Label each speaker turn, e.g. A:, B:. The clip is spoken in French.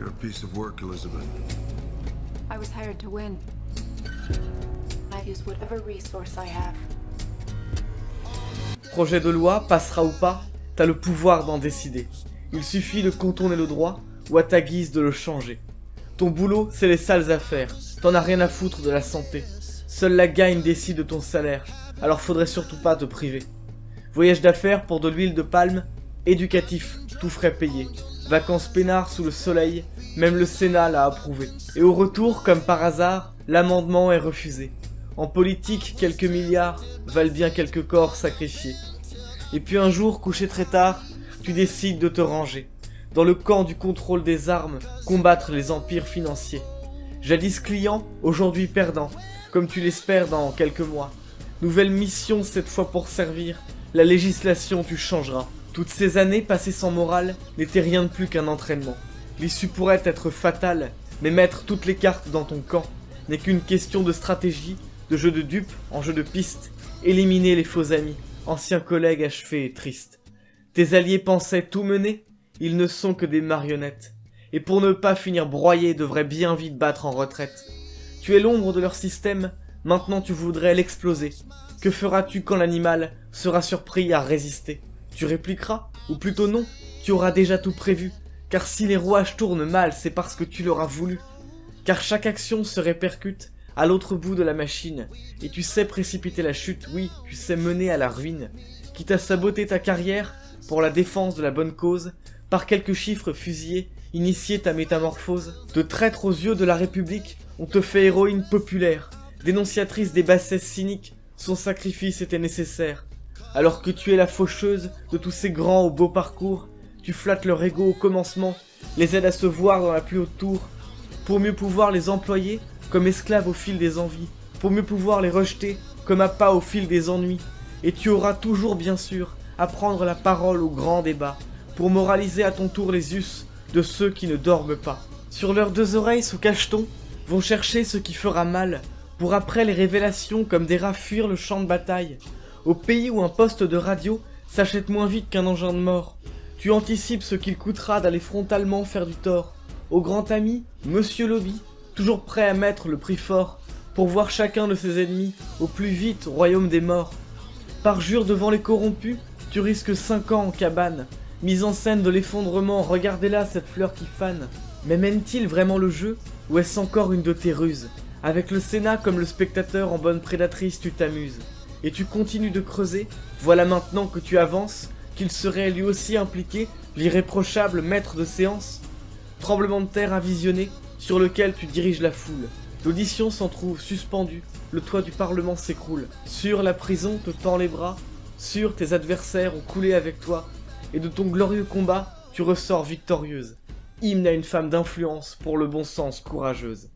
A: You're a piece of work, Elizabeth.
B: I was hired to win. I use whatever resource I have.
C: Projet de loi, passera ou pas, t'as le pouvoir d'en décider. Il suffit de contourner le droit, ou à ta guise de le changer. Ton boulot, c'est les sales affaires, t'en as rien à foutre de la santé. Seule la gagne décide de ton salaire, alors faudrait surtout pas te priver. Voyage d'affaires pour de l'huile de palme, éducatif, tout frais payé. Vacances peinards sous le soleil, même le Sénat l'a approuvé. Et au retour, comme par hasard, l'amendement est refusé. En politique, quelques milliards valent bien quelques corps sacrifiés. Et puis un jour, couché très tard, tu décides de te ranger. Dans le camp du contrôle des armes, combattre les empires financiers. Jadis client, aujourd'hui perdant, comme tu l'espères dans quelques mois. Nouvelle mission cette fois pour servir, la législation tu changeras. Toutes ces années passées sans morale n'étaient rien de plus qu'un entraînement. L'issue pourrait être fatale, mais mettre toutes les cartes dans ton camp n'est qu'une question de stratégie, de jeu de dupes en jeu de piste, éliminer les faux amis, anciens collègues achevés et tristes. Tes alliés pensaient tout mener, ils ne sont que des marionnettes, et pour ne pas finir broyés devraient bien vite battre en retraite. Tu es l'ombre de leur système, maintenant tu voudrais l'exploser. Que feras-tu quand l'animal sera surpris à résister? Tu répliqueras, ou plutôt non, tu auras déjà tout prévu, car si les rouages tournent mal, c'est parce que tu l'auras voulu. Car chaque action se répercute à l'autre bout de la machine, et tu sais précipiter la chute, oui, tu sais mener à la ruine. Quitte à saboter ta carrière, pour la défense de la bonne cause, par quelques chiffres fusillés, initier ta métamorphose. De traître aux yeux de la République, on te fait héroïne populaire, dénonciatrice des bassesses cyniques, son sacrifice était nécessaire. Alors que tu es la faucheuse de tous ces grands au beau parcours, tu flattes leur ego au commencement, les aides à se voir dans la plus haute tour, pour mieux pouvoir les employer comme esclaves au fil des envies, pour mieux pouvoir les rejeter comme appât au fil des ennuis. Et tu auras toujours bien sûr à prendre la parole au grand débat, pour moraliser à ton tour les us de ceux qui ne dorment pas. Sur leurs deux oreilles sous cacheton, vont chercher ce qui fera mal, pour après les révélations comme des rats fuir le champ de bataille. Au pays où un poste de radio s'achète moins vite qu'un engin de mort, tu anticipes ce qu'il coûtera d'aller frontalement faire du tort. Au grand ami, Monsieur Lobby, toujours prêt à mettre le prix fort, pour voir chacun de ses ennemis au plus vite au royaume des morts. Parjure devant les corrompus, tu risques 5 ans en cabane. Mise en scène de l'effondrement, regardez-là cette fleur qui fane. Mais mène-t-il vraiment le jeu, ou est-ce encore une de tes ruses? Avec le Sénat comme le spectateur en bonne prédatrice, tu t'amuses. Et tu continues de creuser, voilà maintenant que tu avances, qu'il serait lui aussi impliqué, l'irréprochable maître de séance. Tremblement de terre à visionner, sur lequel tu diriges la foule. L'audition s'en trouve suspendue, le toit du Parlement s'écroule. Sur la prison te tend les bras, sur tes adversaires ont coulé avec toi, et de ton glorieux combat, tu ressors victorieuse. Hymne à une femme d'influence pour le bon sens courageuse.